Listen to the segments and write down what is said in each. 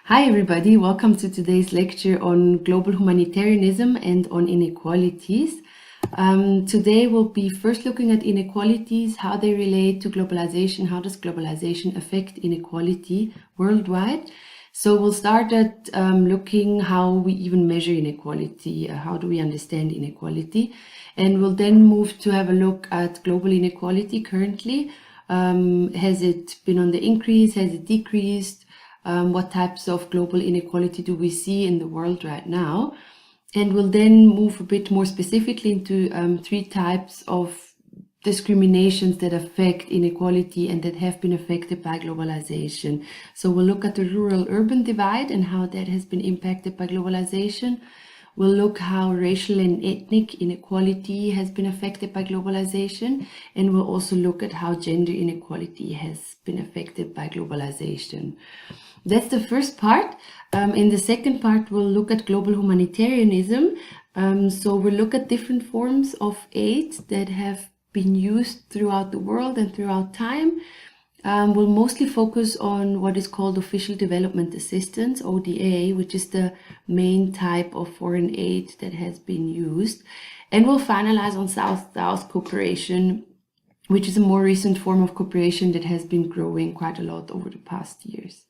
Hi everybody, welcome to today's lecture on global humanitarianism and on inequalities. Today we'll be first looking at inequalities, how they relate to globalization, how does globalization affect inequality worldwide. So we'll start at looking how we even measure inequality, how do we understand inequality, and we'll then move to have a look at global inequality currently. Has it been on the increase, has it decreased? What types of global inequality do we see in the world right now? And we'll then move a bit more specifically into three types of discriminations that affect inequality and that have been affected by globalization. So we'll look at the rural-urban divide and how that has been impacted by globalization. We'll look how racial and ethnic inequality has been affected by globalization, and we'll also look at how gender inequality has been affected by globalization. That's the first part. In the second part, we'll look at global humanitarianism. So we'll look at different forms of aid that have been used throughout the world and throughout time. We'll mostly focus on what is called official development assistance, ODA, which is the main type of foreign aid that has been used. And we'll finalize on South-South cooperation, which is a more recent form of cooperation that has been growing quite a lot over the past years.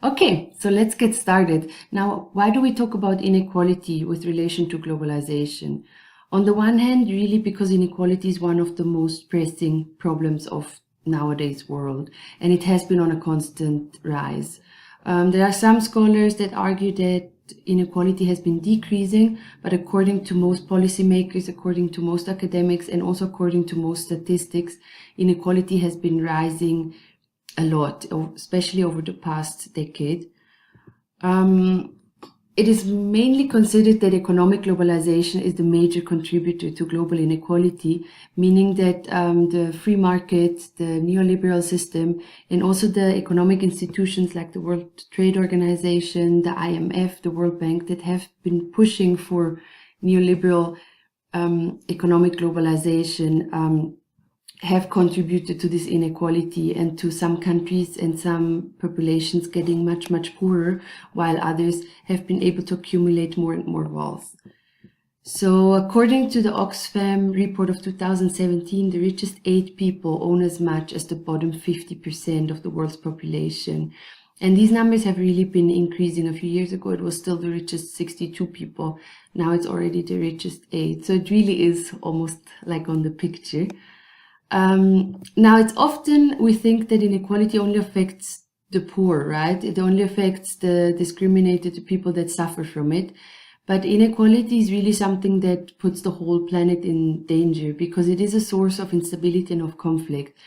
Okay, so let's get started. Now, why do we talk about inequality with relation to globalization? On the one hand, really because inequality is one of the most pressing problems of nowadays world, and it has been on a constant rise. There are some scholars that argue that inequality has been decreasing, but according to most policymakers, according to most academics, and also according to most statistics, inequality has been rising a lot, especially over the past decade. It is mainly considered that economic globalization is the major contributor to global inequality, meaning that the free market, the neoliberal system, and also the economic institutions like the World Trade Organization, the IMF, the World Bank, that have been pushing for neoliberal economic globalization have contributed to this inequality and to some countries and some populations getting much, much poorer, while others have been able to accumulate more and more wealth. So according to the Oxfam report of 2017, the richest 8 people own as much as the bottom 50% of the world's population. And these numbers have really been increasing. A few years ago, it was still the richest 62 people. Now it's already the richest 8. So it really is almost like on the picture. Now, it's often we think that inequality only affects the poor, right? It only affects the discriminated, the people that suffer from it. But inequality is really something that puts the whole planet in danger because it is a source of instability and of conflict.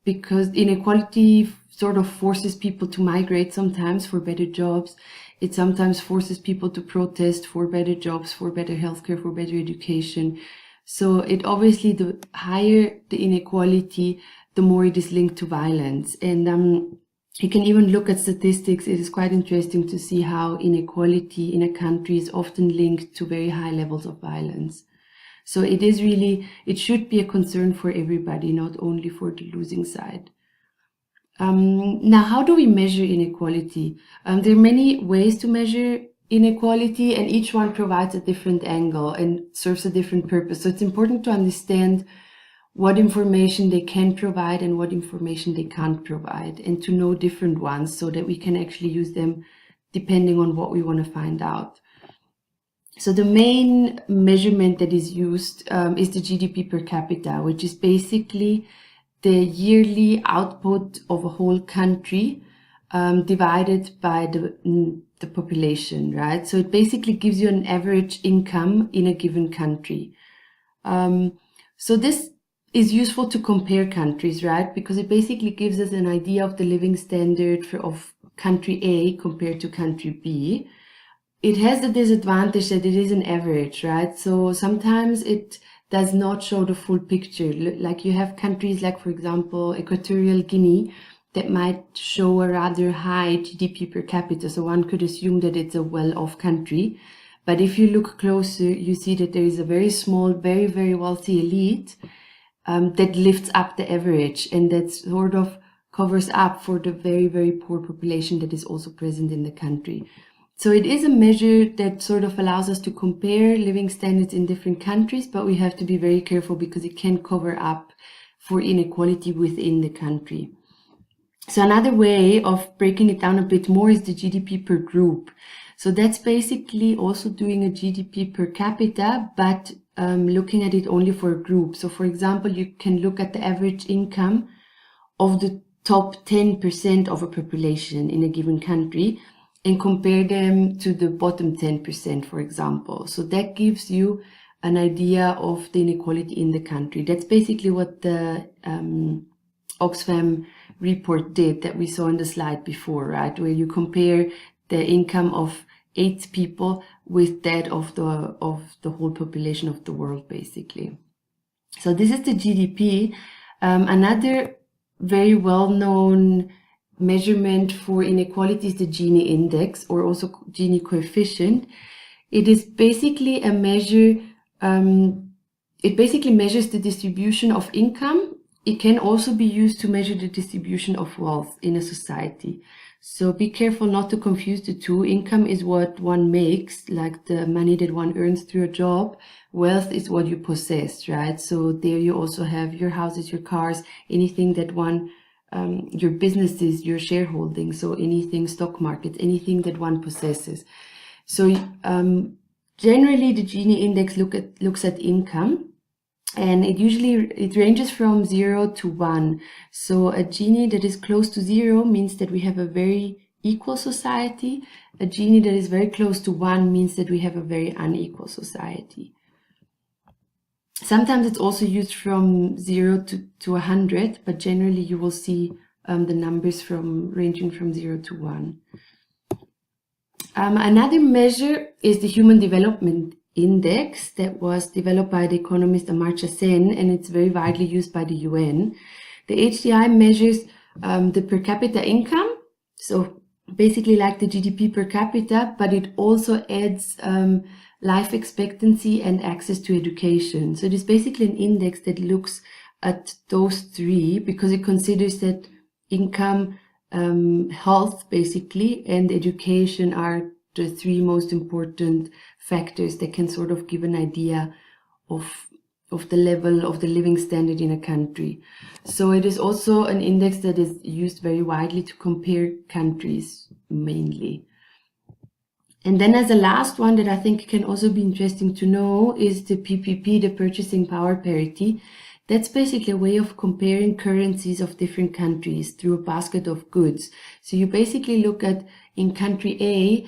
Because inequality sort of forces people to migrate sometimes for better jobs. It sometimes forces people to protest for better jobs, for better healthcare, for better education. So it obviously, the higher the inequality, the more it is linked to violence. And you can even look at statistics. It is quite interesting to see how inequality in a country is often linked to very high levels of violence. So it is really, it should be a concern for everybody, not only for the losing side. Now, how do we measure inequality? There are many ways to measure inequality, and each one provides a different angle and serves a different purpose. So it's important to understand what information they can provide and what information they can't provide, and to know different ones so that we can actually use them depending on what we want to find out. So the main measurement that is used is the GDP per capita, which is basically the yearly output of a whole country divided by the population, right? So it basically gives you an average income in a given country. So this is useful to compare countries, right? Because it basically gives us an idea of the living standard of country A compared to country B. It has the disadvantage that it is an average, right? So sometimes it does not show the full picture. Like you have countries like, for example, Equatorial Guinea, that might show a rather high GDP per capita. So one could assume that it's a well-off country. But if you look closer, you see that there is a very small, very, very wealthy elite that lifts up the average. And that sort of covers up for the very, very poor population that is also present in the country. So it is a measure that sort of allows us to compare living standards in different countries, but we have to be very careful because it can cover up for inequality within the country. So another way of breaking it down a bit more is the GDP per group. So that's basically also doing a GDP per capita, but looking at it only for a group. So for example, you can look at the average income of the top 10% of a population in a given country and compare them to the bottom 10%, for example. So that gives you an idea of the inequality in the country. That's basically what the Oxfam report did that we saw in the slide before, right? Where you compare the income of 8 people with that of the whole population of the world, basically. So this is the GDP. Another very well-known measurement for inequality is the Gini index, or also Gini coefficient. It is basically a measure, it basically measures the distribution of income. It can also be used to measure the distribution of wealth in a society. So be careful not to confuse the two. Income is what one makes, like the money that one earns through a job. Wealth is what you possess, right? So there you also have your houses, your cars, anything that one, your businesses, your shareholding. So anything, stock markets, anything that one possesses. So generally the Gini index looks at income. And it ranges from 0 to 1. So a Gini that is close to 0 means that we have a very equal society. A Gini that is very close to 1 means that we have a very unequal society. Sometimes it's also used from 0 to 100, but generally you will see the numbers ranging from 0 to 1. Another measure is the Human Development Index that was developed by the economist Amartya Sen, and it's very widely used by the UN. The HDI measures the per capita income, so basically like the GDP per capita, but it also adds life expectancy and access to education. So it is basically an index that looks at those three because it considers that income, health basically, and education are the three most important factors that can sort of give an idea of the level of the living standard in a country. So it is also an index that is used very widely to compare countries mainly. And then as a last one that I think can also be interesting to know is the PPP, the purchasing power parity. That's basically a way of comparing currencies of different countries through a basket of goods. So you basically look at, in country A,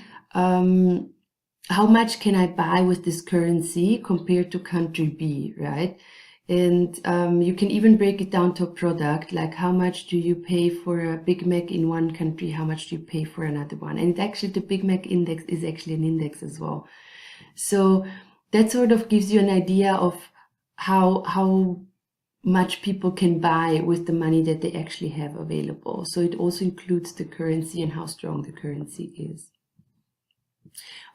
how much can I buy with this currency compared to country B, right? And you can even break it down to a product, like how much do you pay for a Big Mac in one country, how much do you pay for another one? And the Big Mac index is actually an index as well. So that sort of gives you an idea of how much people can buy with the money that they actually have available. So it also includes the currency and how strong the currency is.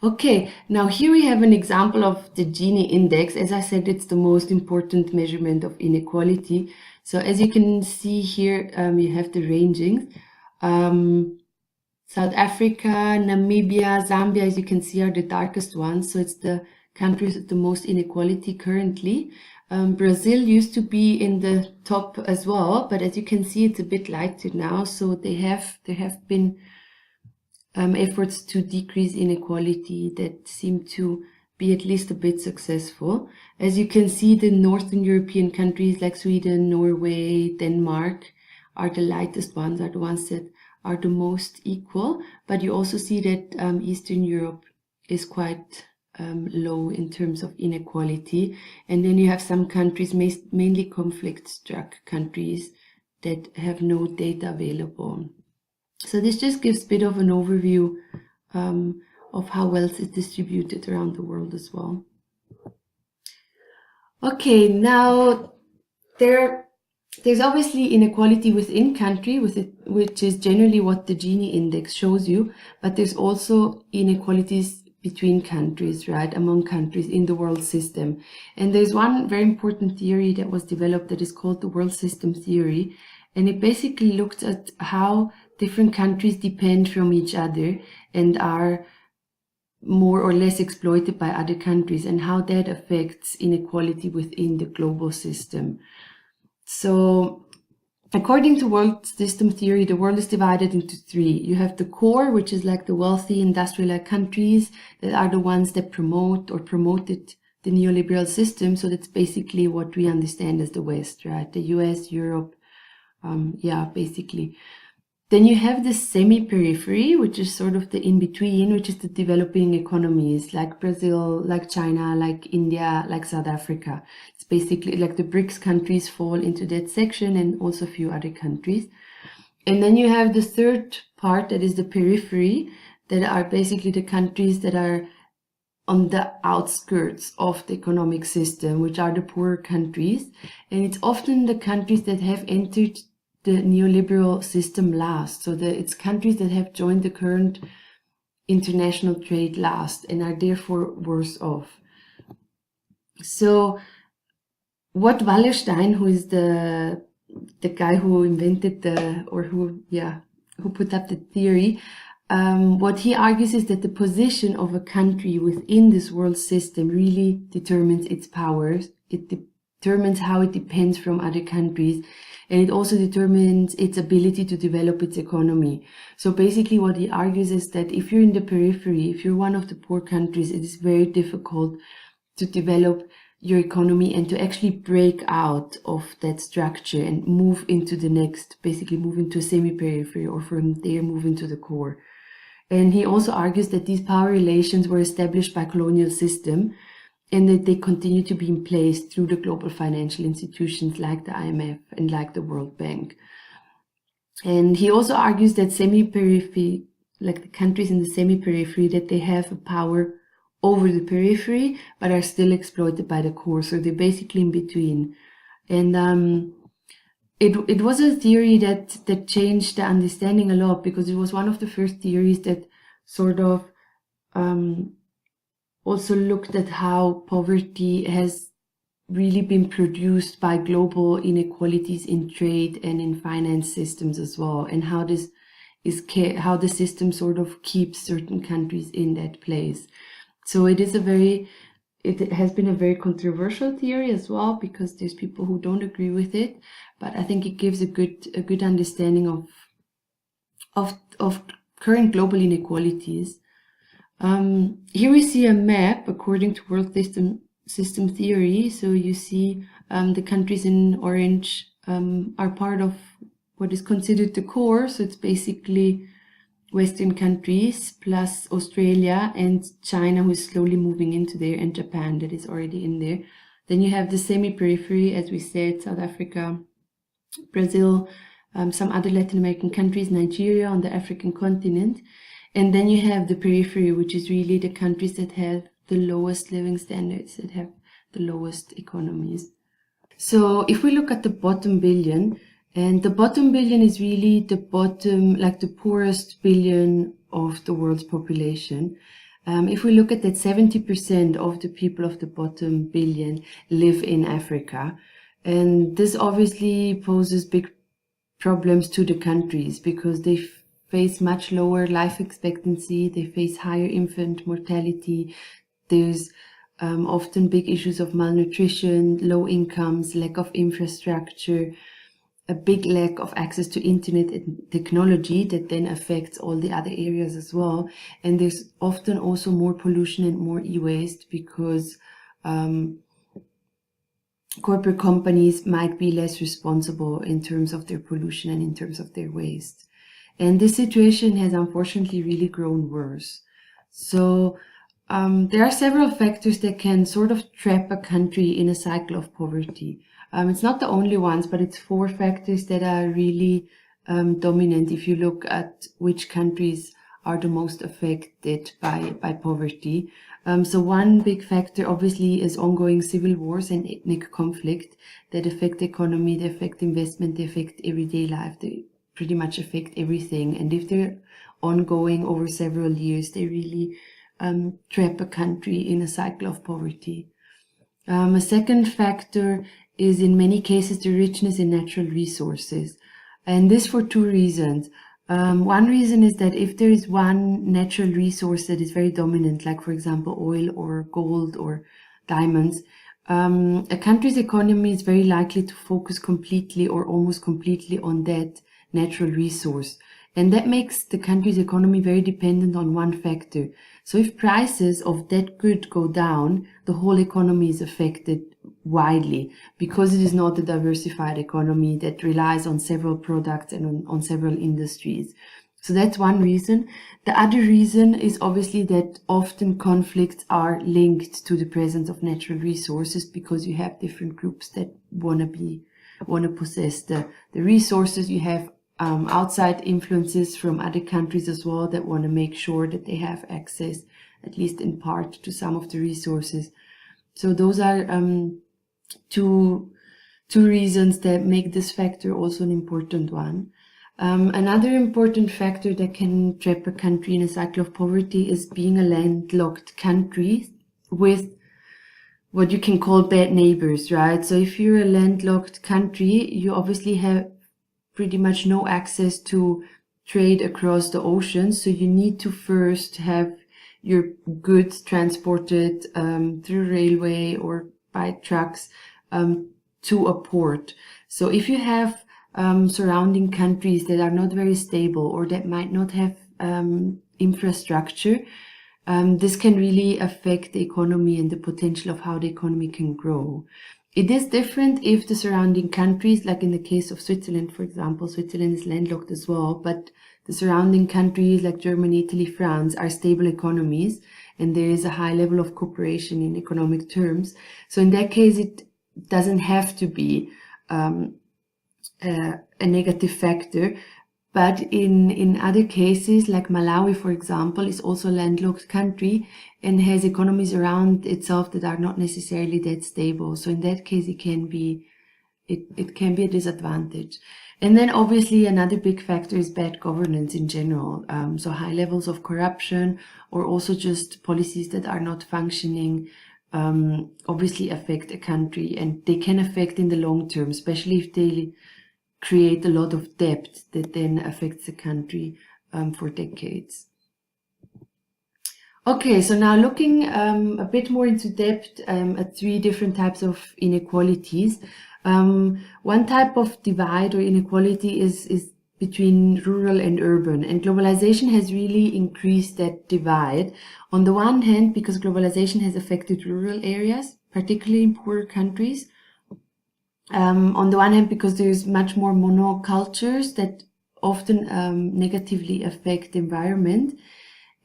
Okay, now here we have an example of the Gini index. As I said, it's the most important measurement of inequality. So as you can see here, you have the rangings. South Africa, Namibia, Zambia, as you can see, are the darkest ones. So it's the countries with the most inequality currently. Brazil used to be in the top as well, but as you can see, it's a bit lighter now. So there have been efforts to decrease inequality that seem to be at least a bit successful. As you can see, the Northern European countries like Sweden, Norway, Denmark are the lightest ones, are the ones that are the most equal. But you also see that Eastern Europe is quite low in terms of inequality. And then you have some countries, mainly conflict-struck countries, that have no data available. So this just gives a bit of an overview of how wealth is distributed around the world as well. Okay, now there's obviously inequality within country, which is generally what the Gini index shows you, but there's also inequalities between countries, right, among countries in the world system. And there's one very important theory that was developed that is called the world system theory. And it basically looked at how different countries depend from each other and are more or less exploited by other countries, and how that affects inequality within the global system. So according to world system theory, the world is divided into three. You have the core, which is like the wealthy industrialized countries that are the ones that promote or promoted the neoliberal system. So that's basically what we understand as the West, right? The US, Europe, basically. Then you have the semi-periphery, which is sort of the in-between, which is the developing economies like Brazil, like China, like India, like South Africa. It's basically like the BRICS countries fall into that section, and also a few other countries. And then you have the third part, that is the periphery, that are basically the countries that are on the outskirts of the economic system, which are the poorer countries. And it's often the countries that have entered the neoliberal system last. So it's countries that have joined the current international trade last and are therefore worse off. So what Wallerstein, who is the guy who invented who put up the theory, what he argues is that the position of a country within this world system really determines its powers. It determines how it depends from other countries, and it also determines its ability to develop its economy. So basically what he argues is that if you're in the periphery, if you're one of the poor countries, it is very difficult to develop your economy and to actually break out of that structure and move into the next, basically move into a semi-periphery, or from there move into the core. And he also argues that these power relations were established by colonial system, and that they continue to be in place through the global financial institutions like the IMF and like the World Bank. And he also argues that semi-periphery, like the countries in the semi-periphery, that they have a power over the periphery, but are still exploited by the core. So they're basically in between. And it was a theory that changed the understanding a lot, because it was one of the first theories that sort of also looked at how poverty has really been produced by global inequalities in trade and in finance systems as well, and how this is how the system sort of keeps certain countries in that place. So it has been a very controversial theory as well, because there's people who don't agree with it, but I think it gives a good understanding of current global inequalities. Here we see a map according to world system theory. So you see the countries in orange are part of what is considered the core. So it's basically Western countries plus Australia and China, who is slowly moving into there, and Japan, that is already in there. Then you have the semi-periphery, as we said, South Africa, Brazil, some other Latin American countries, Nigeria on the African continent. And then you have the periphery, which is really the countries that have the lowest living standards, that have the lowest economies. So if we look at the bottom billion, and the bottom billion is really the bottom, like the poorest billion of the world's population. If we look at that, 70% of the people of the bottom billion live in Africa. And this obviously poses big problems to the countries, because they face much lower life expectancy, they face higher infant mortality, there's often big issues of malnutrition, low incomes, lack of infrastructure, a big lack of access to internet and technology that then affects all the other areas as well. And there's often also more pollution and more e-waste, because corporate companies might be less responsible in terms of their pollution and in terms of their waste. And this situation has unfortunately really grown worse. So there are several factors that can sort of trap a country in a cycle of poverty. It's not the only ones, but it's 4 factors that are really dominant if you look at which countries are the most affected by poverty. So one big factor obviously is ongoing civil wars and ethnic conflict that affect the economy, they affect investment, they affect everyday life, they pretty much affect everything. And if they're ongoing over several years, they really trap a country in a cycle of poverty. A second factor is in many cases the richness in natural resources. And this for two reasons. One reason is that if there is one natural resource that is very dominant, like for example oil or gold or diamonds, a country's economy is very likely to focus completely or almost completely on that natural resource. And that makes the country's economy very dependent on one factor. So if prices of that good go down, the whole economy is affected widely because it is not a diversified economy that relies on several products and on several industries. So that's one reason. The other reason is obviously that often conflicts are linked to the presence of natural resources because you have different groups that want to possess the resources. You have outside influences from other countries as well that want to make sure that they have access, at least in part, to some of the resources. So those are two reasons that make this factor also an important one. Another important factor that can trap a country in a cycle of poverty is being a landlocked country with what you can call bad neighbors, right? So if you're a landlocked country, you obviously have pretty much no access to trade across the ocean. So you need to first have your goods transported through railway or by trucks to a port. So if you have surrounding countries that are not very stable or that might not have infrastructure, this can really affect the economy and the potential of how the economy can grow. It is different if the surrounding countries, like in the case of Switzerland, for example, Switzerland is landlocked as well, but the surrounding countries like Germany, Italy, France are stable economies, and there is a high level of cooperation in economic terms. So in that case, it doesn't have to be a negative factor. But in other cases, like Malawi, for example, is also a landlocked country and has economies around itself that are not necessarily that stable. So in that case, it can be a disadvantage. And then obviously another big factor is bad governance in general. So high levels of corruption or also just policies that are not functioning obviously affect a country, and they can affect in the long term, especially if they create a lot of debt that then affects the country for decades. Okay, so now looking a bit more into depth at three different types of inequalities. One type of divide or inequality is between rural and urban, and globalization has really increased that divide. On the one hand, because globalization has affected rural areas, particularly in poorer countries. On the one hand, because there's much more monocultures that often negatively affect the environment.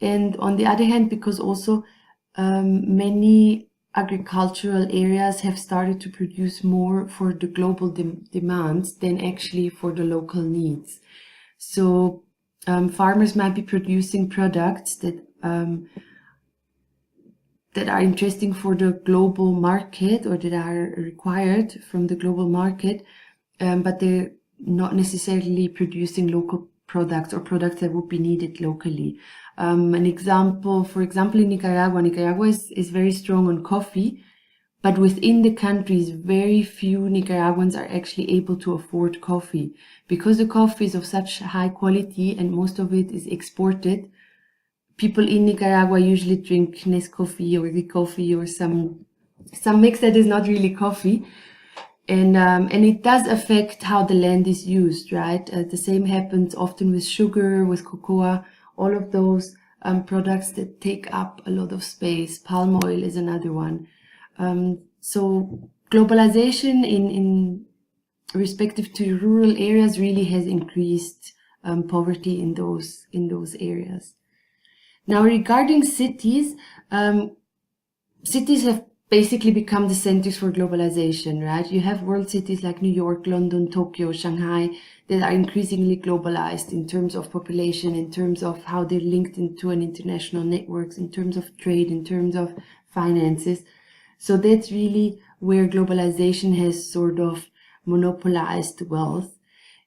And on the other hand, because also many agricultural areas have started to produce more for the global demands than actually for the local needs. So farmers might be producing products that are interesting for the global market or that are required from the global market, but they're not necessarily producing local products or products that would be needed locally. An example, for example, in Nicaragua is very strong on coffee, but within the countries, very few Nicaraguans are actually able to afford coffee because the coffee is of such high quality and most of it is exported. People in Nicaragua usually drink Nescoffee or the coffee or some mix that is not really coffee. And it does affect how the land is used, right? The same happens often with sugar, with cocoa, all of those products that take up a lot of space. Palm oil is another one. So globalization in respective to rural areas really has increased poverty in those areas. Now, regarding cities, cities have basically become the centers for globalization, right? You have world cities like New York, London, Tokyo, Shanghai that are increasingly globalized in terms of population, in terms of how they're linked into an international networks, in terms of trade, in terms of finances. So that's really where globalization has sort of monopolized wealth.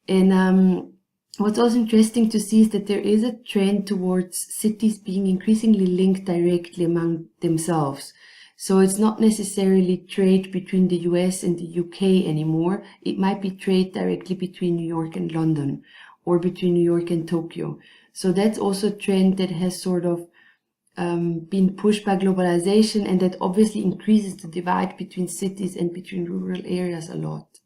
And what's also interesting to see is that there is a trend towards cities being increasingly linked directly among themselves. So it's not necessarily trade between the US and the UK anymore. It might be trade directly between New York and London, or between New York and Tokyo. So that's also a trend that has sort of been pushed by globalization, and that obviously increases the divide between cities and between rural areas a lot.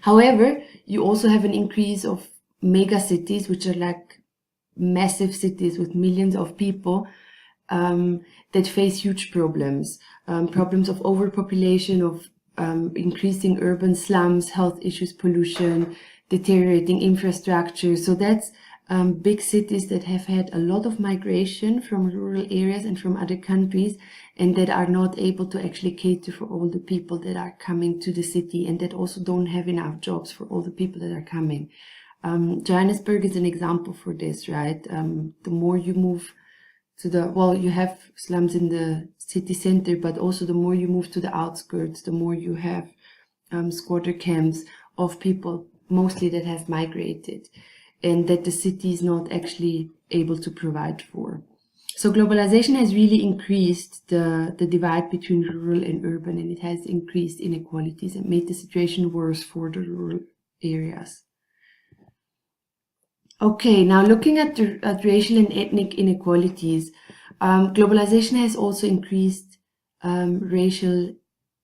However, you also have an increase of mega cities, which are like massive cities with millions of people, that face huge problems, problems of overpopulation, of increasing urban slums, health issues, pollution, deteriorating infrastructure. So that's big cities that have had a lot of migration from rural areas and from other countries, and that are not able to actually cater for all the people that are coming to the city, and that also don't have enough jobs for all the people that are coming. Johannesburg is an example for this, right? The more you move to the, well, you have slums in the city center, but also the more you move to the outskirts, the more you have squatter camps of people, mostly that have migrated, and that the city is not actually able to provide for. So globalization has really increased the divide between rural and urban, and it has increased inequalities and made the situation worse for the rural areas. Okay, now looking at racial and ethnic inequalities, globalization has also increased racial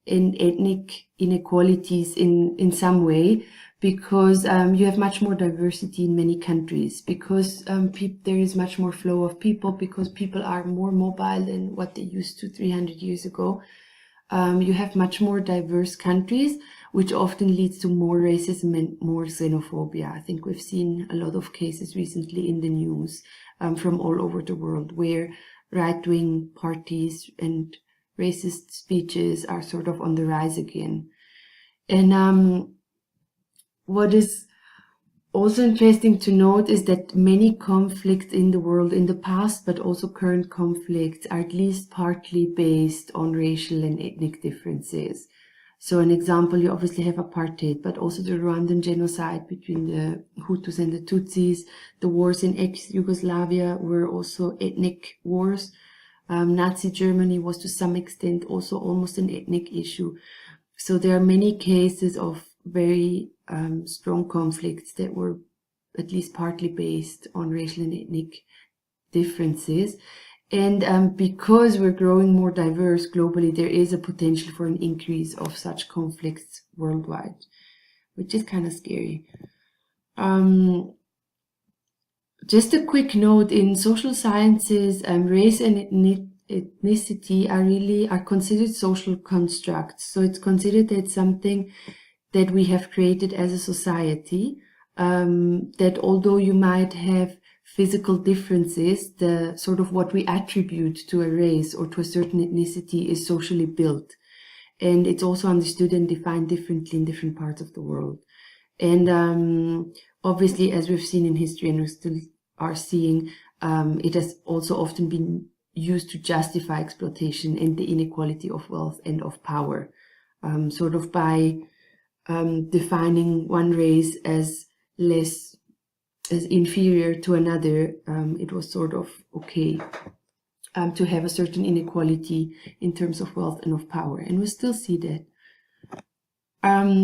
and ethnic inequalities in some way, because you have much more diversity in many countries, because there is much more flow of people, because people are more mobile than what they used to 300 years ago. You have much more diverse countries, which often leads to more racism and more xenophobia. I think we've seen a lot of cases recently in the news from all over the world, where right-wing parties and racist speeches are sort of on the rise again. And what is also interesting to note is that many conflicts in the world in the past, but also current conflicts, are at least partly based on racial and ethnic differences. So an example, you obviously have apartheid, but also the Rwandan genocide between the Hutus and the Tutsis. The wars in ex-Yugoslavia were also ethnic wars. Nazi Germany was to some extent also almost an ethnic issue. So there are many cases of very strong conflicts that were at least partly based on racial and ethnic differences. And because we're growing more diverse globally, there is a potential for an increase of such conflicts worldwide, which is kind of scary. Just a quick note, in social sciences, race and ethnicity are considered social constructs. So it's considered that something that we have created as a society, that although you might have physical differences, the sort of what we attribute to a race or to a certain ethnicity is socially built. And it's also understood and defined differently in different parts of the world. And obviously, as we've seen in history and we still are seeing, it has also often been used to justify exploitation and the inequality of wealth and of power, sort of by defining one race as inferior to another. It was sort of okay to have a certain inequality in terms of wealth and of power, and we still see that.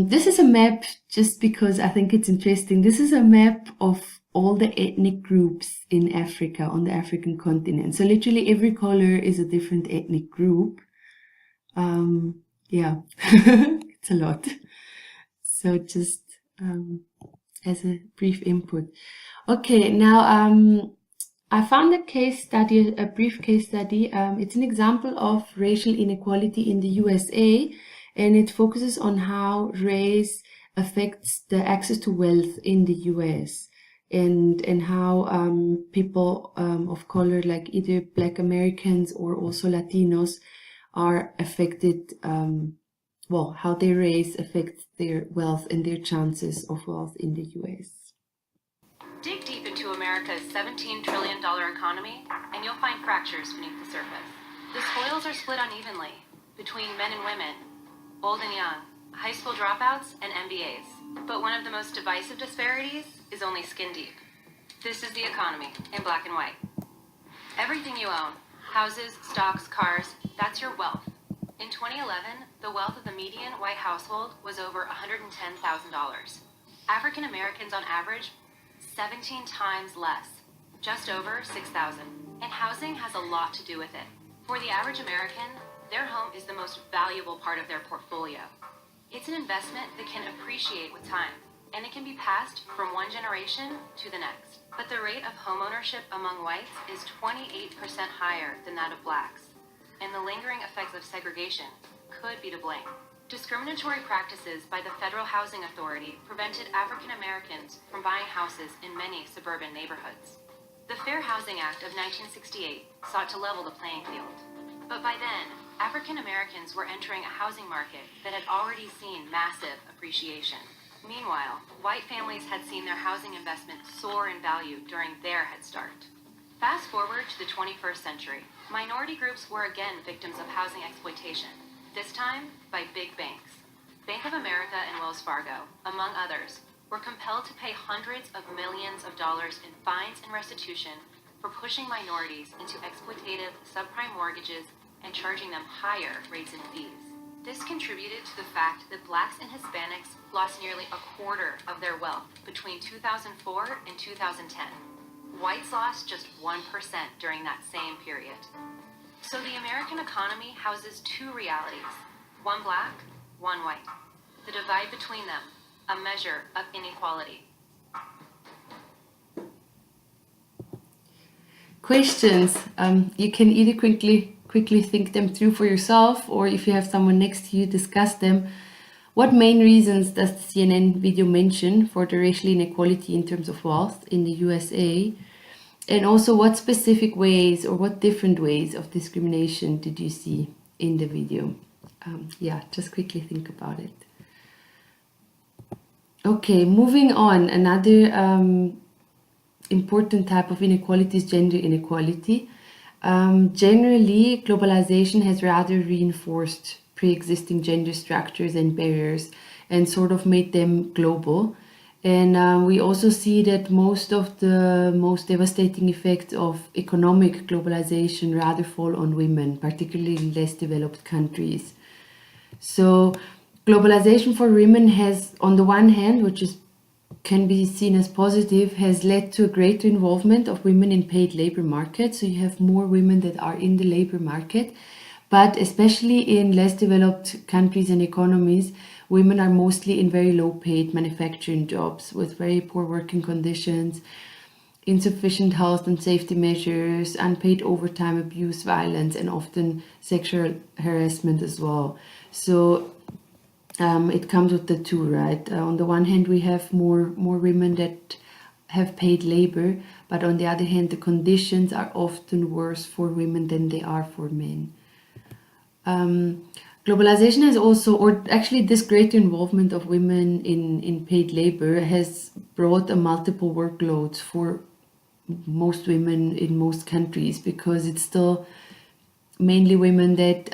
This is a map, just because I think it's interesting. This is a map of all the ethnic groups in Africa, on the African continent. So literally every color is a different ethnic group. Yeah, it's a lot. So just as a brief input. Okay, now I found a case study, a brief case study. It's an example of racial inequality in the USA, and it focuses on how race affects the access to wealth in the US, and how people of color, like either Black Americans or also Latinos, are affected, well, how their race affects their wealth and their chances of wealth in the US. Dig deep into America's $17 trillion economy, and you'll find fractures beneath the surface. The spoils are split unevenly between men and women, old and young, high school dropouts, and MBAs. But one of the most divisive disparities is only skin deep. This is the economy in black and white. Everything you own, Houses, stocks, cars, that's your wealth. In 2011, the wealth of the median white household was over $110,000. African Americans on average, 17 times less, just over $6,000. And housing has a lot to do with it. For the average American, their home is the most valuable part of their portfolio. It's an investment that can appreciate with time, and it can be passed from one generation to the next. But the rate of homeownership among whites is 28% higher than that of blacks, and the lingering effects of segregation could be to blame. Discriminatory practices by the Federal Housing Authority prevented African Americans from buying houses in many suburban neighborhoods. The Fair Housing Act of 1968 sought to level the playing field. But by then, African Americans were entering a housing market that had already seen massive appreciation. Meanwhile, white families had seen their housing investment soar in value during their head start. Fast forward to the 21st century, minority groups were again victims of housing exploitation, this time by big banks. Bank of America and Wells Fargo, among others, were compelled to pay hundreds of millions of dollars in fines and restitution for pushing minorities into exploitative subprime mortgages and charging them higher rates and fees. This contributed to the fact that blacks and Hispanics lost nearly a quarter of their wealth between 2004 and 2010. Whites lost just 1% during that same period. So the American economy houses two realities, one black, one white. The divide between them, a measure of inequality. Questions. You can either quickly think them through for yourself, or if you have someone next to you, discuss them. What main reasons does the CNN video mention for the racial inequality in terms of wealth in the USA? And also, what specific ways or what different ways of discrimination did you see in the video? Just quickly think about it. Okay, moving on. Another important type of inequality is gender inequality. Generally, globalization has rather reinforced pre-existing gender structures and barriers and sort of made them global. And we also see that most of the most devastating effects of economic globalization rather fall on women, particularly in less developed countries. So globalization for women has, on the one hand, can be seen as positive, has led to a greater involvement of women in paid labor markets. So you have more women that are in the labor market, but especially in less developed countries and economies, women are mostly in very low paid manufacturing jobs with very poor working conditions, insufficient health and safety measures, unpaid overtime, abuse, violence, and often sexual harassment as well. So it comes with the two, right? On the one hand, we have more women that have paid labor, but on the other hand, the conditions are often worse for women than they are for men. Globalization has also, or actually this greater involvement of women in paid labor has brought a multiple workloads for most women in most countries, because it's still mainly women that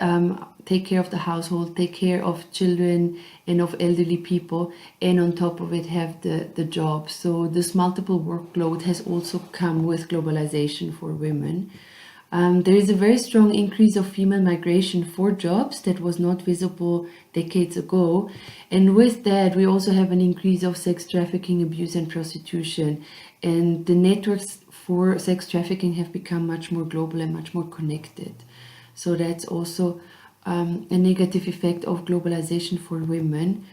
take care of the household, take care of children and of elderly people, and on top of it have the job. So this multiple workload has also come with globalization for women. There is a very strong increase of female migration for jobs that was not visible decades ago. And with that, we also have an increase of sex trafficking, abuse, and prostitution. And the networks for sex trafficking have become much more global and much more connected. So that's also a negative effect of globalization for women.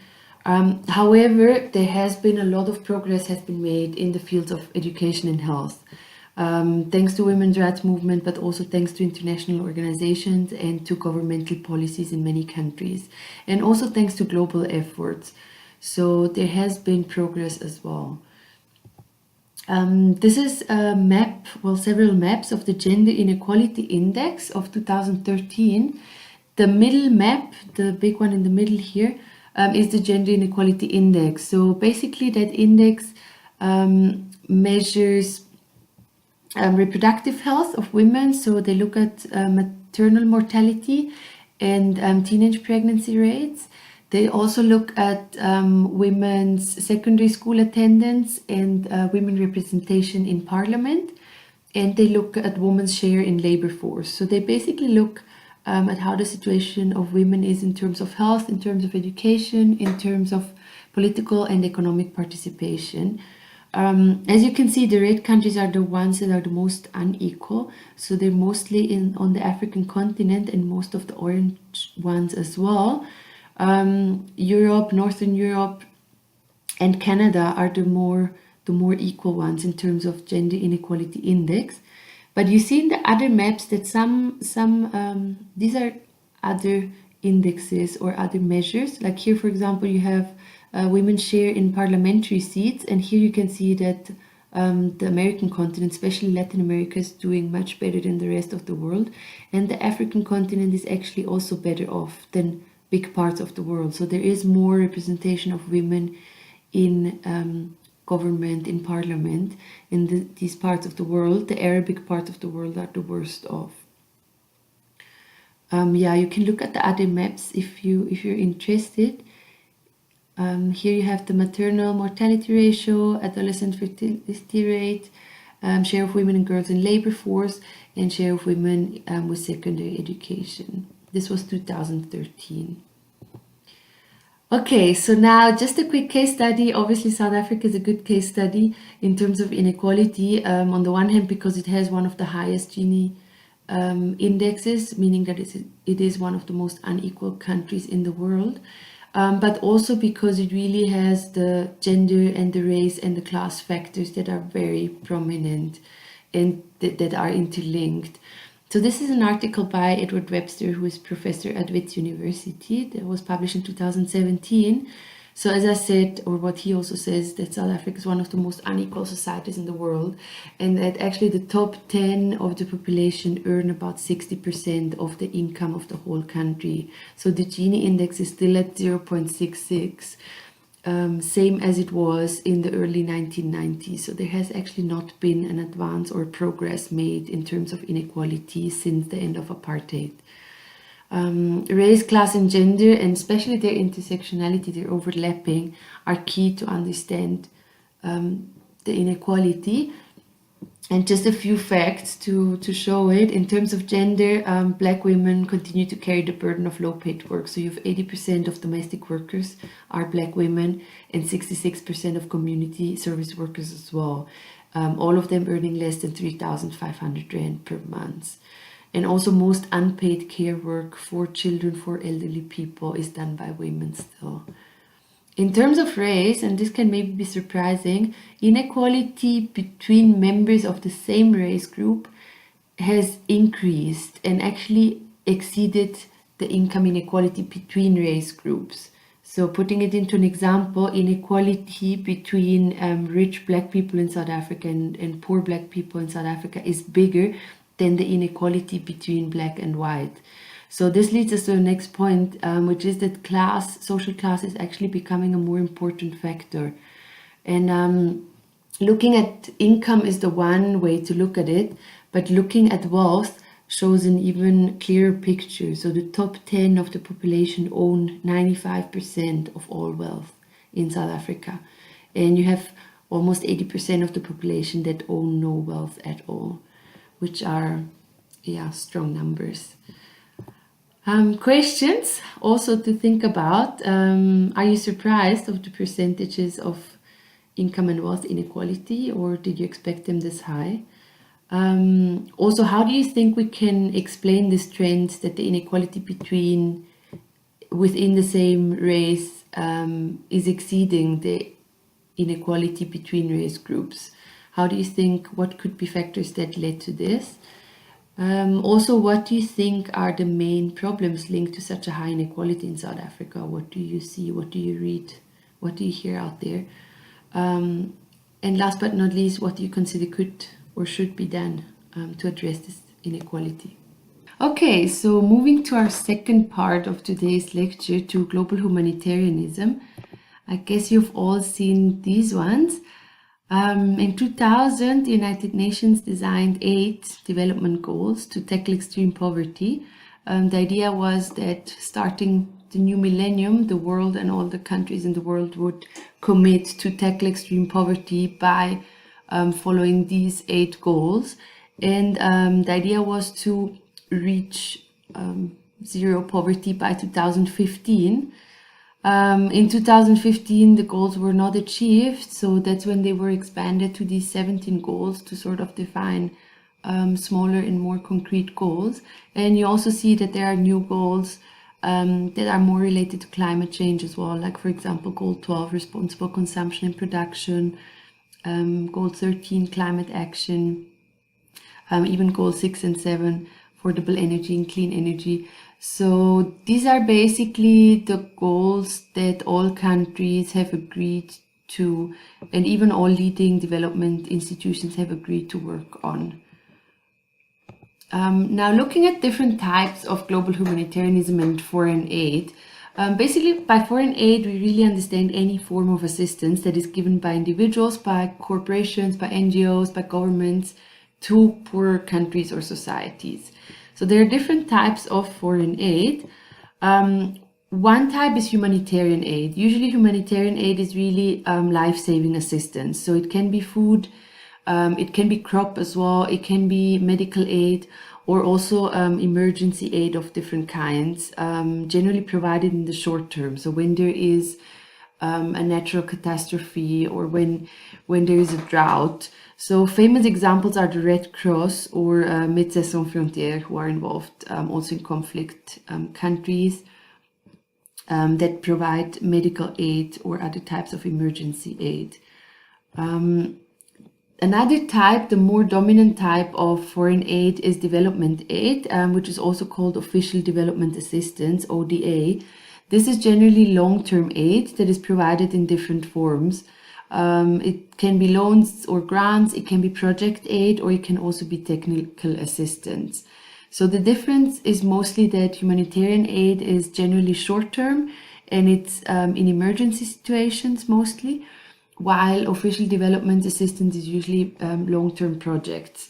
However, there has been a lot of progress has been made in the fields of education and health. Thanks to women's rights movement, but also thanks to international organizations and to governmental policies in many countries, and also thanks to global efforts. So there has been progress as well. This is a map, several maps of the Gender Inequality Index of 2013. The middle map, the big one in the middle here, is the Gender Inequality Index. So basically that index measures reproductive health of women. So they look at maternal mortality and teenage pregnancy rates. They also look at women's secondary school attendance and women representation in parliament. and they look at women's share in labor force. So they basically look at how the situation of women is in terms of health, in terms of education, in terms of political and economic participation. As you can see, the red countries are the ones that are the most unequal. So they're mostly on the African continent, and most of the orange ones as well. Europe, Northern Europe, and Canada are the more equal ones in terms of gender inequality index. But you see in the other maps that some these are other indexes or other measures. Like here, for example, you have women's share in parliamentary seats, and here you can see that the American continent, especially Latin America, is doing much better than the rest of the world, and the African continent is actually also better off than big parts of the world. So there is more representation of women in government, in parliament, in these parts of the world. The Arabic part of the world are the worst off. Yeah, you can look at the other maps if you're interested. Here you have the maternal mortality ratio, adolescent fertility rate, share of women and girls in labor force, and share of women with secondary education. This was 2013. Okay, so now just a quick case study. Obviously, South Africa is a good case study in terms of inequality. On the one hand, because it has one of the highest Gini indexes, meaning that it is one of the most unequal countries in the world, but also because it really has the gender and the race and the class factors that are very prominent and that are interlinked. So this is an article by Edward Webster, who is professor at Wits University, that was published in 2017. So as I said, or what he also says, that South Africa is one of the most unequal societies in the world, and that actually the top 10 of the population earn about 60% of the income of the whole country. So the Gini index is still at 0.66. Same as it was in the early 1990s. So there has actually not been an advance or progress made in terms of inequality since the end of apartheid. Race, class, and gender, and especially their intersectionality, their overlapping, are key to understand the inequality. And just a few facts to show it. In terms of gender, Black women continue to carry the burden of low-paid work. So you have 80% of domestic workers are Black women, and 66% of community service workers as well. All of them earning less than 3,500 Rand per month. And also most unpaid care work for children, for elderly people, is done by women still. In terms of race, and this can maybe be surprising, inequality between members of the same race group has increased and actually exceeded the income inequality between race groups. So putting it into an example, inequality between rich Black people in South Africa and poor Black people in South Africa is bigger than the inequality between Black and white. So this leads us to the next point, which is that social class is actually becoming a more important factor. And looking at income is the one way to look at it, but looking at wealth shows an even clearer picture. So the top 10 of the population own 95% of all wealth in South Africa. And you have almost 80% of the population that own no wealth at all, which are, strong numbers. Questions also to think about. Are you surprised of the percentages of income and wealth inequality, or did you expect them this high? Also, how do you think we can explain this trend that the inequality within the same race is exceeding the inequality between race groups? How do you think, what could be factors that led to this? Also, what do you think are the main problems linked to such a high inequality in South Africa? What do you see? What do you read? What do you hear out there? And last but not least, what do you consider could or should be done to address this inequality? Okay, so moving to our second part of today's lecture, to global humanitarianism. I guess you've all seen these ones. In 2000, the United Nations designed 8 development goals to tackle extreme poverty. The idea was that starting the new millennium, the world and all the countries in the world would commit to tackle extreme poverty by following these 8 goals. And the idea was to reach zero poverty by 2015. In 2015, the goals were not achieved, so that's when they were expanded to these 17 goals to sort of define smaller and more concrete goals. And you also see that there are new goals that are more related to climate change as well, like, for example, Goal 12, responsible consumption and production, Goal 13, climate action, even Goal 6 and 7, affordable energy and clean energy. So these are basically the goals that all countries have agreed to, and even all leading development institutions have agreed to work on. Now, looking at different types of global humanitarianism and foreign aid, basically by foreign aid, we really understand any form of assistance that is given by individuals, by corporations, by NGOs, by governments to poorer countries or societies. So there are different types of foreign aid. One type is humanitarian aid. Usually humanitarian aid is really life-saving assistance. So it can be food, it can be crop as well, it can be medical aid, or also emergency aid of different kinds, generally provided in the short term. So when there is a natural catastrophe, or when there is a drought. So famous examples are the Red Cross or Médecins Sans Frontières, who are involved also in conflict countries that provide medical aid or other types of emergency aid. Another type, the more dominant type of foreign aid, is development aid, which is also called official development assistance, ODA. This is generally long-term aid that is provided in different forms. It can be loans or grants, it can be project aid, or it can also be technical assistance. So the difference is mostly that humanitarian aid is generally short-term, and it's in emergency situations mostly, while official development assistance is usually long-term projects.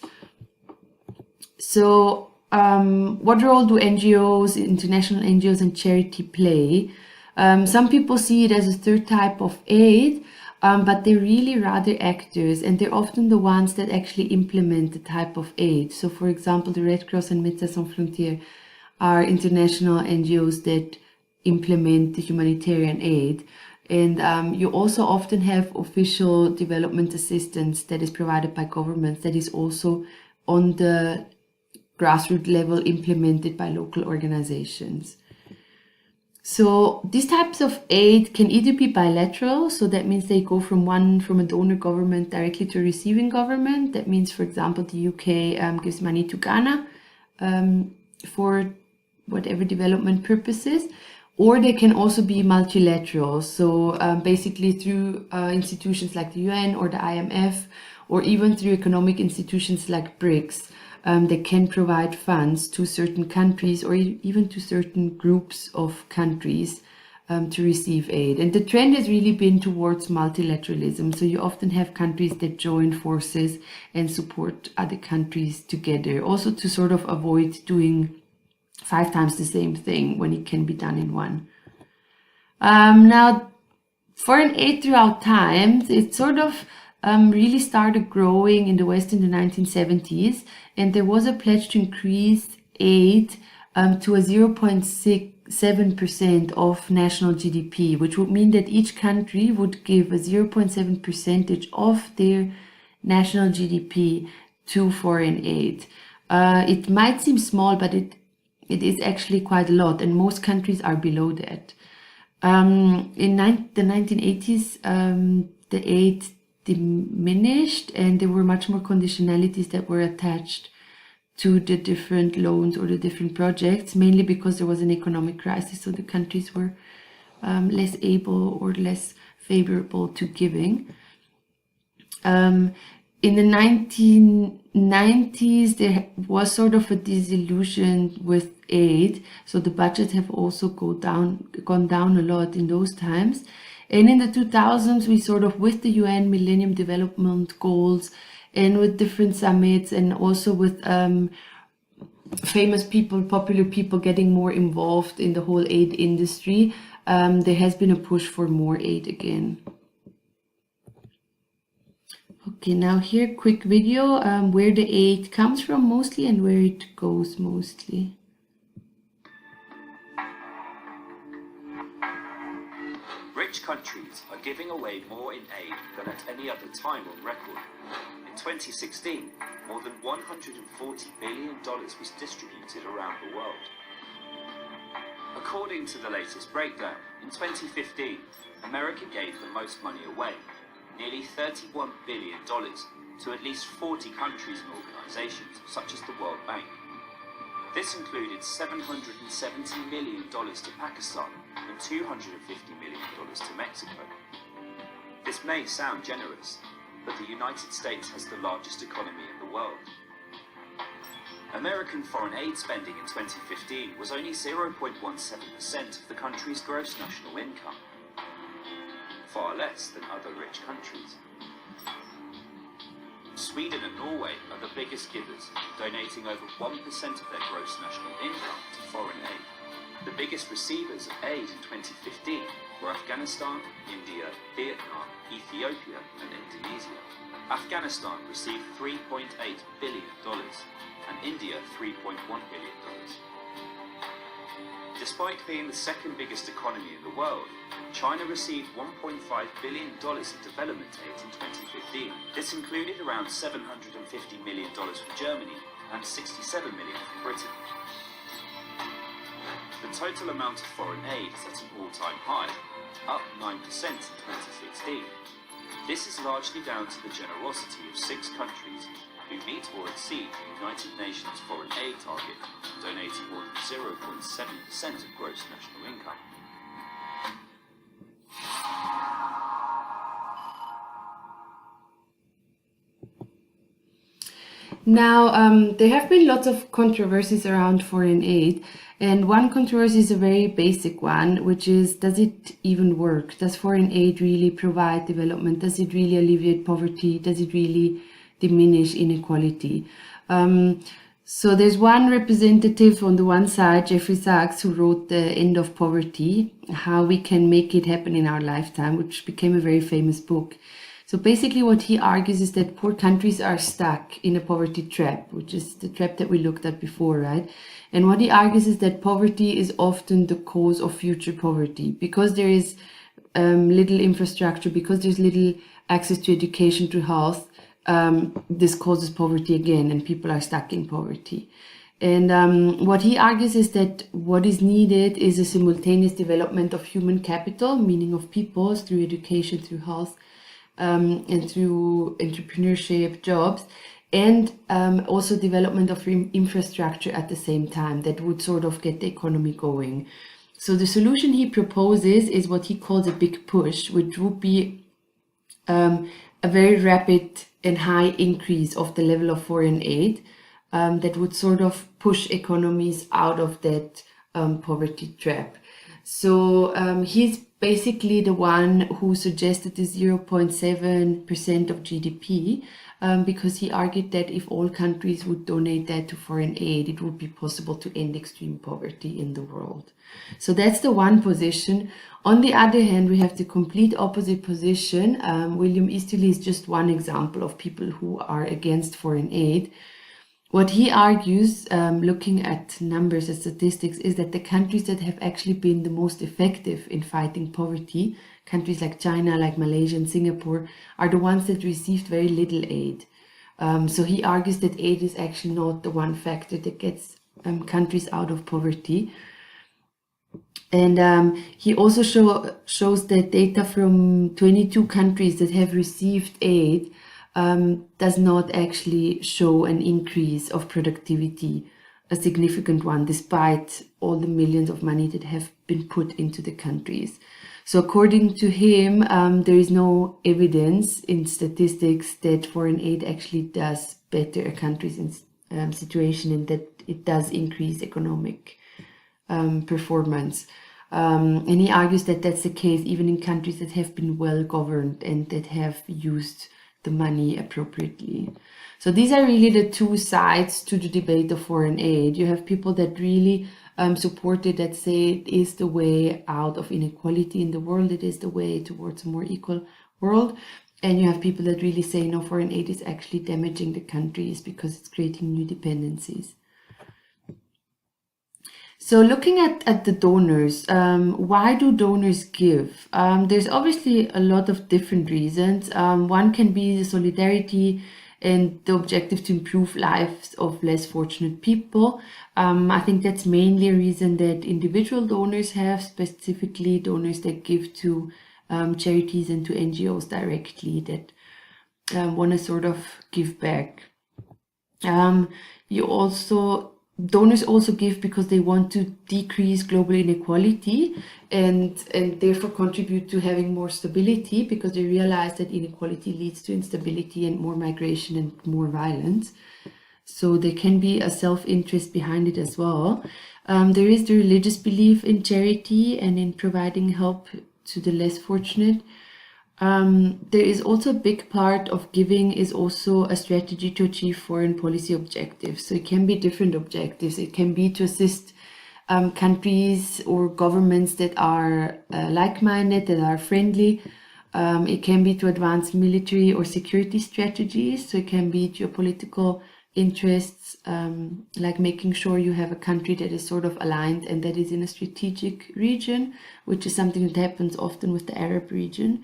So what role do NGOs, international NGOs and charity play? Some people see it as a third type of aid, but they're really rather actors, and they're often the ones that actually implement the type of aid. So for example, the Red Cross and Médecins Sans Frontières are international NGOs that implement the humanitarian aid. And you also often have official development assistance that is provided by governments that is also on the grassroots level implemented by local organizations. So these types of aid can either be bilateral, so that means they go from a donor government directly to a receiving government. That means, for example, the UK gives money to Ghana for whatever development purposes. Or they can also be multilateral, so basically through institutions like the UN or the IMF, or even through economic institutions like BRICS, that can provide funds to certain countries or even to certain groups of countries to receive aid. And the trend has really been towards multilateralism, so you often have countries that join forces and support other countries together, also to sort of avoid doing 5 times the same thing when it can be done in one. Now, foreign aid throughout time, it sort of really started growing in the West in the 1970s, and there was a pledge to increase aid to a 0.7% of national GDP, which would mean that each country would give a 0.7% of their national GDP to foreign aid. It might seem small, but it is actually quite a lot, and most countries are below that. In the 1980s, the aid diminished, and there were much more conditionalities that were attached to the different loans or the different projects, mainly because there was an economic crisis, so the countries were less able or less favorable to giving. In the 1990s, there was sort of a disillusion with aid, so the budgets have also gone down a lot in those times. And in the 2000s, we sort of, with the UN Millennium Development Goals and with different summits, and also with famous people, popular people getting more involved in the whole aid industry, there has been a push for more aid again. Okay, now here, quick video where the aid comes from mostly and where it goes mostly. Rich countries are giving away more in aid than at any other time on record. In 2016, more than $140 billion was distributed around the world. According to the latest breakdown, in 2015, America gave the most money away, nearly $31 billion, to at least 40 countries and organizations, such as the World Bank. This included $770 million to Pakistan and $250 million to Mexico. This may sound generous, but the United States has the largest economy in the world. American foreign aid spending in 2015 was only 0.17% of the country's gross national income, far less than other rich countries. Sweden and Norway are the biggest givers, donating over 1% of their gross national income to foreign aid. The biggest receivers of aid in 2015 were Afghanistan, India, Vietnam, Ethiopia, and Indonesia. Afghanistan received $3.8 billion, and India $3.1 billion. Despite being the second biggest economy in the world, China received $1.5 billion in development aid in 2015. This included around $750 million from Germany and $67 million from Britain. The total amount of foreign aid is at an all-time high, up 9% in 2016. This is largely down to the generosity of 6 countries who meet or exceed the United Nations foreign aid target, donating more than 0.7% of gross national income. Now, there have been lots of controversies around foreign aid, and one controversy is a very basic one, which is, does it even work? Does foreign aid really provide development? Does it really alleviate poverty? Does it really diminish inequality? So there's one representative on the one side, Jeffrey Sachs, who wrote The End of Poverty, How We Can Make It Happen in Our Lifetime, which became a very famous book. So basically what he argues is that poor countries are stuck in a poverty trap, which is the trap that we looked at before, right? And what he argues is that poverty is often the cause of future poverty because there is little infrastructure, because there's little access to education, to health. This causes poverty again, and people are stuck in poverty. And what he argues is that what is needed is a simultaneous development of human capital, meaning of people, through education, through health, and through entrepreneurship, jobs, and also development of infrastructure at the same time that would sort of get the economy going. So the solution he proposes is what he calls a big push, which would be a very rapid and high increase of the level of foreign aid that would sort of push economies out of that poverty trap. So he's basically the one who suggested the 0.7% of GDP because he argued that if all countries would donate that to foreign aid, it would be possible to end extreme poverty in the world. So that's the one position. On the other hand, we have the complete opposite position. William Easterly is just one example of people who are against foreign aid. What he argues, looking at numbers and statistics, is that the countries that have actually been the most effective in fighting poverty, countries like China, like Malaysia and Singapore, are the ones that received very little aid. So he argues that aid is actually not the one factor that gets countries out of poverty. And he also shows that data from 22 countries that have received aid does not actually show an increase of productivity, a significant one, despite all the millions of money that have been put into the countries. So according to him, there is no evidence in statistics that foreign aid actually does better a country's situation and that it does increase economic performance. And he argues that that's the case even in countries that have been well governed and that have used the money appropriately. So these are really the two sides to the debate of foreign aid. You have people that really support it, that say it is the way out of inequality in the world, it is the way towards a more equal world. And you have people that really say, no, foreign aid is actually damaging the countries because it's creating new dependencies. So looking at the donors, why do donors give? There's obviously a lot of different reasons. One can be the solidarity and the objective to improve lives of less fortunate people. I think that's mainly a reason that individual donors have, specifically donors that give to charities and to NGOs directly that want to sort of give back. Donors also give because they want to decrease global inequality and therefore contribute to having more stability, because they realize that inequality leads to instability and more migration and more violence. So there can be a self-interest behind it as well. There is the religious belief in charity and in providing help to the less fortunate. There is also a big part of giving is also a strategy to achieve foreign policy objectives. So it can be different objectives. It can be to assist countries or governments that are like-minded, that are friendly. It can be to advance military or security strategies. So it can be geopolitical interests, like making sure you have a country that is sort of aligned and that is in a strategic region, which is something that happens often with the Arab region.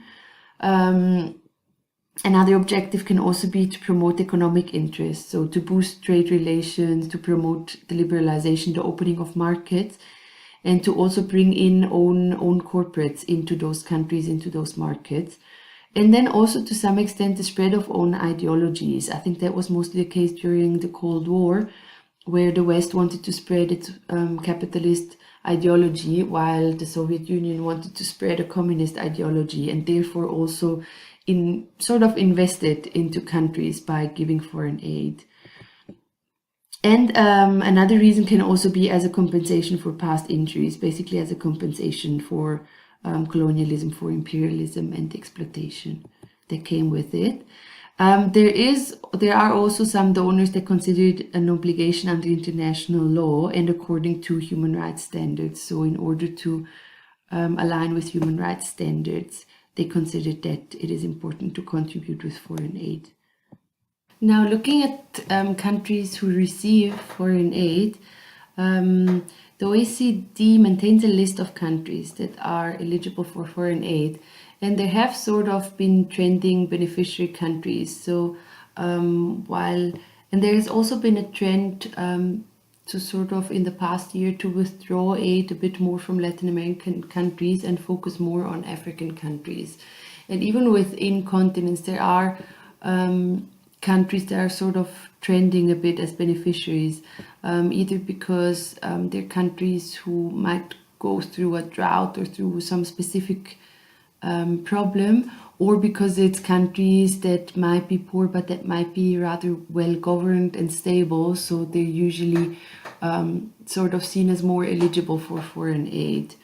Another objective can also be to promote economic interests, so to boost trade relations, to promote the liberalization, the opening of markets, and to also bring in own corporates into those countries, into those markets. And then also to some extent the spread of own ideologies. I think that was mostly the case during the Cold War, where the West wanted to spread its capitalist ideology, while the Soviet Union wanted to spread a communist ideology, and therefore also invested into countries by giving foreign aid. And another reason can also be as a compensation for past injuries, basically as a compensation for colonialism, for imperialism and exploitation that came with it. There are also some donors that consider it an obligation under international law and according to human rights standards. So in order to align with human rights standards, they consider that it is important to contribute with foreign aid. Now, looking at countries who receive foreign aid, the OECD maintains a list of countries that are eligible for foreign aid, and there have sort of been trending beneficiary countries. So and there has also been a trend to sort of in the past year to withdraw aid a bit more from Latin American countries and focus more on African countries. And even within continents, there are countries that are sort of trending a bit as beneficiaries, either because they're countries who might go through a drought or through some specific problem, or because it's countries that might be poor but that might be rather well governed and stable, so they're usually sort of seen as more eligible for foreign aid.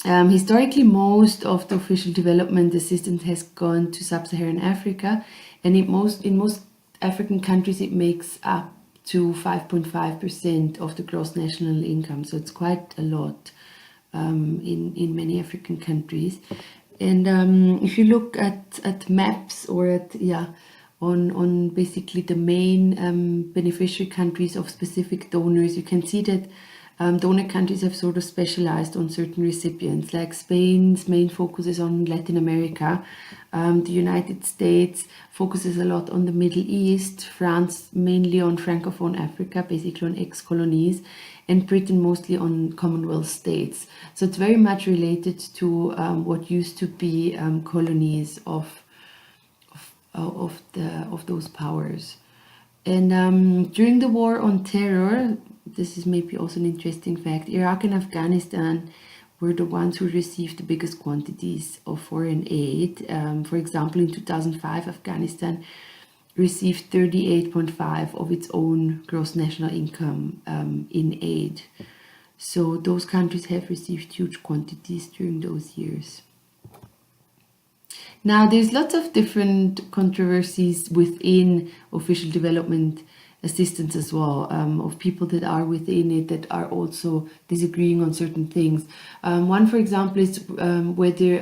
Historically, most of the official development assistance has gone to sub-Saharan Africa, and in most African countries it makes up to 5.5% of the gross national income, so it's quite a lot in many African countries. And if you look at maps or on basically the main beneficiary countries of specific donors, you can see that donor countries have sort of specialized on certain recipients. Like Spain's main focus is on Latin America. The United States focuses a lot on the Middle East. France mainly on Francophone Africa, basically on ex-colonies, and Britain mostly on Commonwealth states. So it's very much related to what used to be colonies of those powers. And during the war on terror, this is maybe also an interesting fact, Iraq and Afghanistan were the ones who received the biggest quantities of foreign aid. For example, in 2005, Afghanistan received 38.5% of its own gross national income in aid. So those countries have received huge quantities during those years. Now, there's lots of different controversies within official development assistance as well, of people that are within it that are also disagreeing on certain things. One, for example, is whether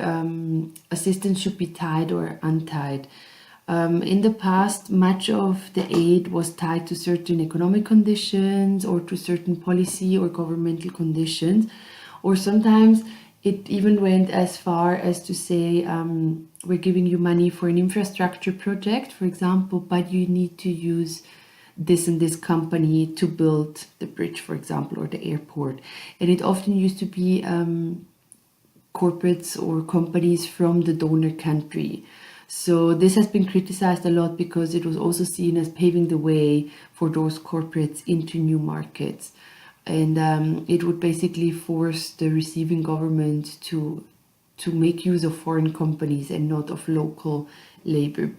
assistance should be tied or untied. In the past, much of the aid was tied to certain economic conditions or to certain policy or governmental conditions, or sometimes it even went as far as to say, we're giving you money for an infrastructure project, for example, but you need to use this and this company to build the bridge, for example, or the airport. And it often used to be corporates or companies from the donor country. So this has been criticized a lot because it was also seen as paving the way for those corporates into new markets. And it would basically force the receiving government to make use of foreign companies and not of local labor,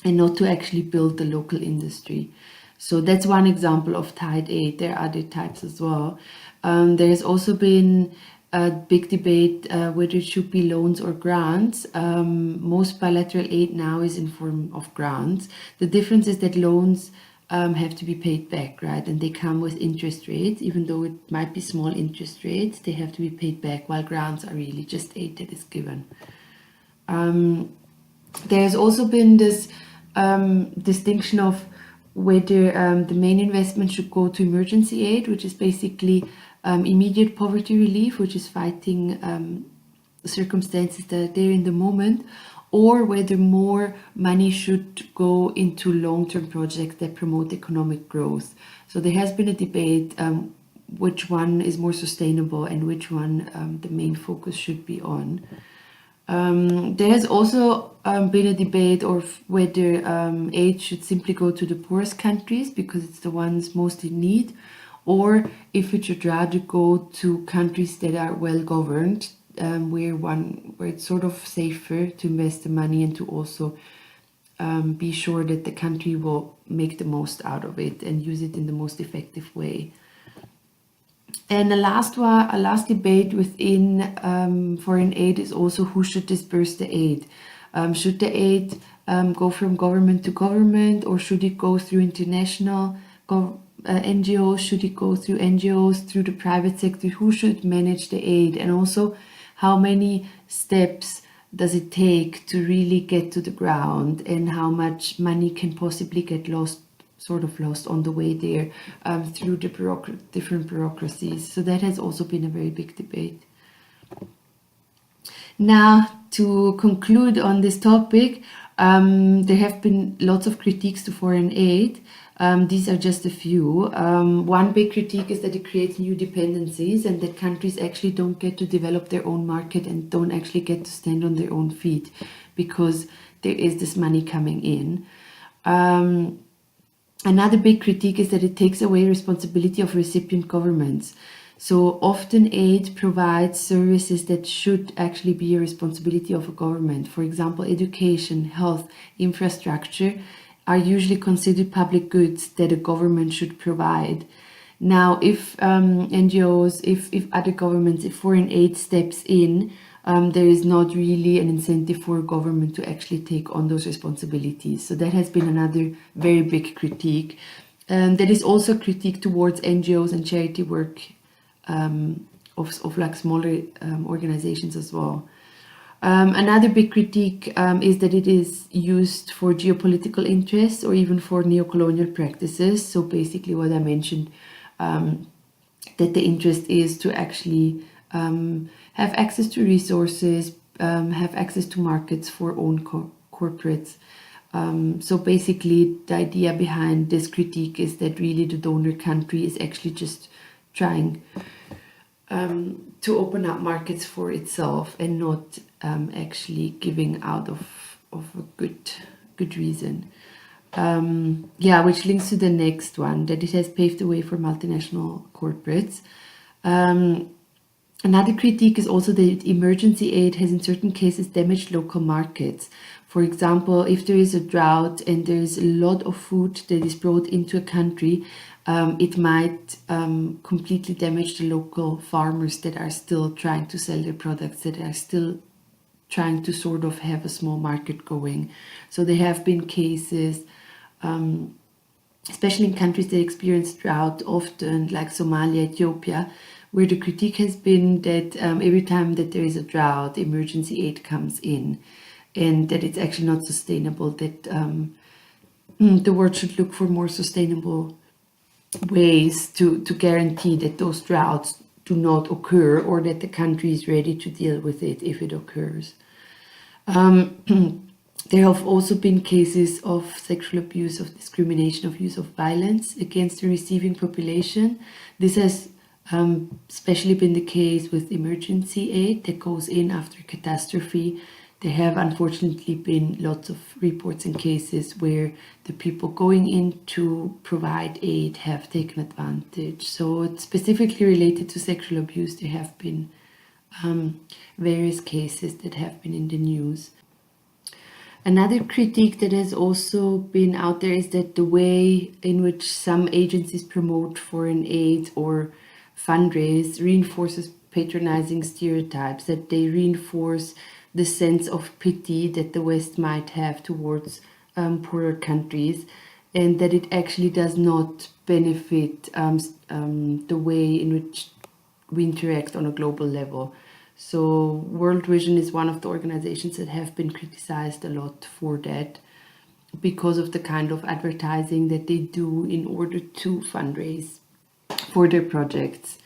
and not to actually build the local industry. So that's one example of tied aid. There are other types as well. There has also been a big debate whether it should be loans or grants. Most bilateral aid now is in form of grants. The difference is that loans have to be paid back, right? And they come with interest rates, even though it might be small interest rates, they have to be paid back, while grants are really just aid that is given. There's also been this distinction of whether the main investment should go to emergency aid, which is basically immediate poverty relief, which is fighting circumstances that are there in the moment, or whether more money should go into long-term projects that promote economic growth. So there has been a debate which one is more sustainable and which one the main focus should be on. There has also been a debate of whether aid should simply go to the poorest countries because it's the ones most in need, or if it should rather go to countries that are well governed, where it's sort of safer to invest the money and to also be sure that the country will make the most out of it and use it in the most effective way. And a last debate within foreign aid is also who should disperse the aid. Should the aid go from government to government, or should it go through international NGOs? Should it go through NGOs, through the private sector? Who should manage the aid? And also, how many steps does it take to really get to the ground, and how much money can possibly get lost on the way there through the different bureaucracies. So that has also been a very big debate. Now, to conclude on this topic, there have been lots of critiques to foreign aid. These are just a few. One big critique is that it creates new dependencies and that countries actually don't get to develop their own market and don't actually get to stand on their own feet because there is this money coming in. Another big critique is that it takes away responsibility of recipient governments. So often aid provides services that should actually be a responsibility of a government. For example, education, health, infrastructure are usually considered public goods that a government should provide. Now, if NGOs, if other governments, if foreign aid steps in, there is not really an incentive for a government to actually take on those responsibilities. So that has been another very big critique. That is also a critique towards NGOs and charity work of like smaller organizations as well. Another big critique is that it is used for geopolitical interests or even for neocolonial practices. So basically what I mentioned, that the interest is to actually have access to resources, have access to markets for own corporates. So basically the idea behind this critique is that really the donor country is actually just trying to open up markets for itself and not actually giving out of a good reason. Which links to the next one, that it has paved the way for multinational corporates. Another critique is also that emergency aid has in certain cases damaged local markets. For example, if there is a drought and there is a lot of food that is brought into a country, it might completely damage the local farmers that are still trying to sell their products, that are still trying to sort of have a small market going. So there have been cases especially in countries that experience drought often, like Somalia, Ethiopia, where the critique has been that every time that there is a drought, emergency aid comes in, and that it's actually not sustainable, that the world should look for more sustainable ways to guarantee that those droughts do not occur, or that the country is ready to deal with it if it occurs. There have also been cases of sexual abuse, of discrimination, of use of violence against the receiving population. This has especially been the case with emergency aid that goes in after catastrophe. There have unfortunately been lots of reports and cases where the people going in to provide aid have taken advantage. So it's specifically related to sexual abuse. There have been various cases that have been in the news. Another critique that has also been out there is that the way in which some agencies promote foreign aid or fundraise reinforces patronizing stereotypes, that they reinforce the sense of pity that the West might have towards poorer countries, and that it actually does not benefit the way in which we interact on a global level. So World Vision is one of the organizations that have been criticized a lot for that, because of the kind of advertising that they do in order to fundraise for their projects.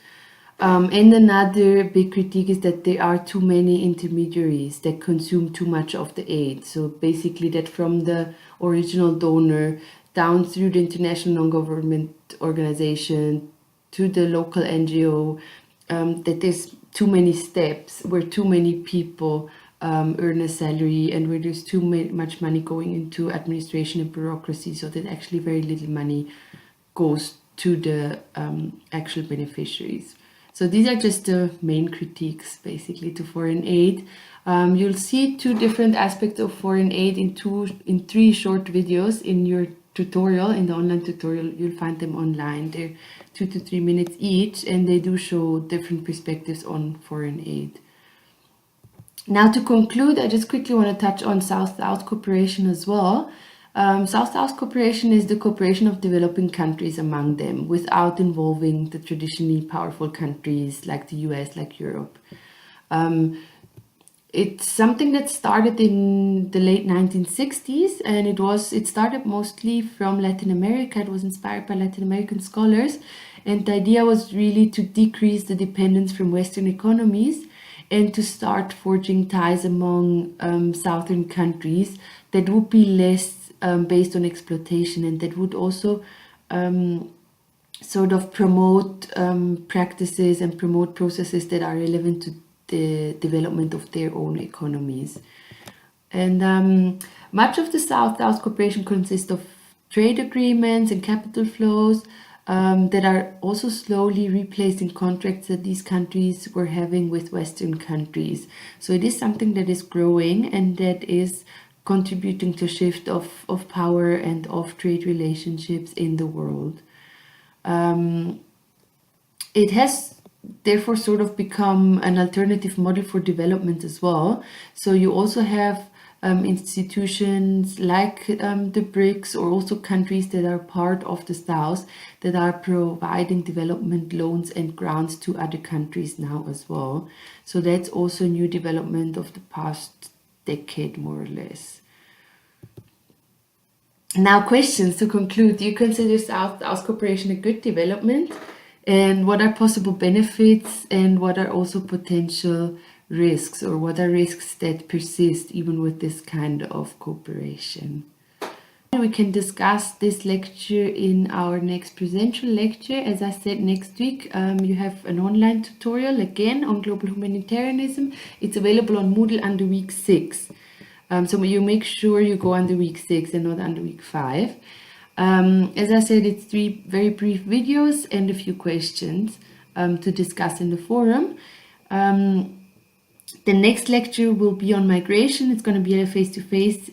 And another big critique is that there are too many intermediaries that consume too much of the aid. So basically that from the original donor down through the international non-government organization to the local NGO, that there's too many steps where too many people earn a salary, and where there's too much money going into administration and bureaucracy, so that actually very little money goes to the actual beneficiaries. So these are just the main critiques basically to foreign aid. You'll see two different aspects of foreign aid in three short videos in your tutorial, in the online tutorial. You'll find them online. They're 2 to 3 minutes each, and they do show different perspectives on foreign aid. Now, to conclude, I just quickly want to touch on South-South cooperation as well. South-South cooperation is the cooperation of developing countries among them without involving the traditionally powerful countries like the US, like Europe. It's something that started in the late 1960s, and it started mostly from Latin America. It was inspired by Latin American scholars, and the idea was really to decrease the dependence from Western economies and to start forging ties among southern countries that would be less based on exploitation, and that would also sort of promote practices and promote processes that are relevant to the development of their own economies. And much of the South-South cooperation consists of trade agreements and capital flows that are also slowly replacing contracts that these countries were having with Western countries. So it is something that is growing and that is contributing to a shift of power and of trade relationships in the world. It has therefore sort of become an alternative model for development as well. So you also have institutions like the BRICS, or also countries that are part of the South, that are providing development loans and grants to other countries now as well. So that's also a new development of the past decade, more or less. Now, questions to conclude. Do you consider South-South cooperation a good development? And what are possible benefits, and what are also potential risks, or what are risks that persist even with this kind of cooperation? We can discuss this lecture in our next presential lecture. As I said, next week you have an online tutorial again on global humanitarianism. It's available on Moodle under week 6. So you make sure you go under week 6 and not under week 5. As I said, it's 3 very brief videos and a few questions to discuss in the forum. The next lecture will be on migration. It's going to be a face-to-face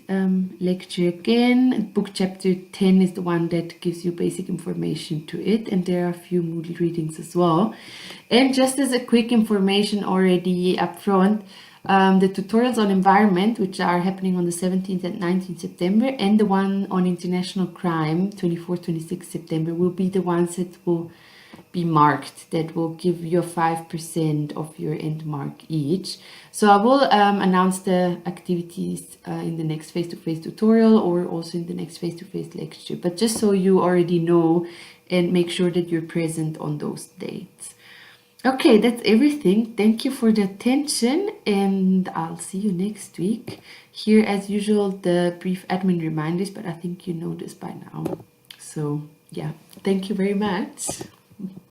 lecture again. Book chapter 10 is the one that gives you basic information to it, and there are a few Moodle readings as well. And just as a quick information already up front, the tutorials on environment, which are happening on the 17th and 19th September, and the one on international crime, 24th, 26th September, will be the ones that will be marked, that will give you 5% of your end mark each. So I will announce the activities in the next face-to-face tutorial, or also in the next face-to-face lecture, but just so you already know and make sure that you're present on those dates. Okay, that's everything. Thank you for the attention, and I'll see you next week. Here, as usual, the brief admin reminders, but I think you know this by now. So, yeah, thank you very much.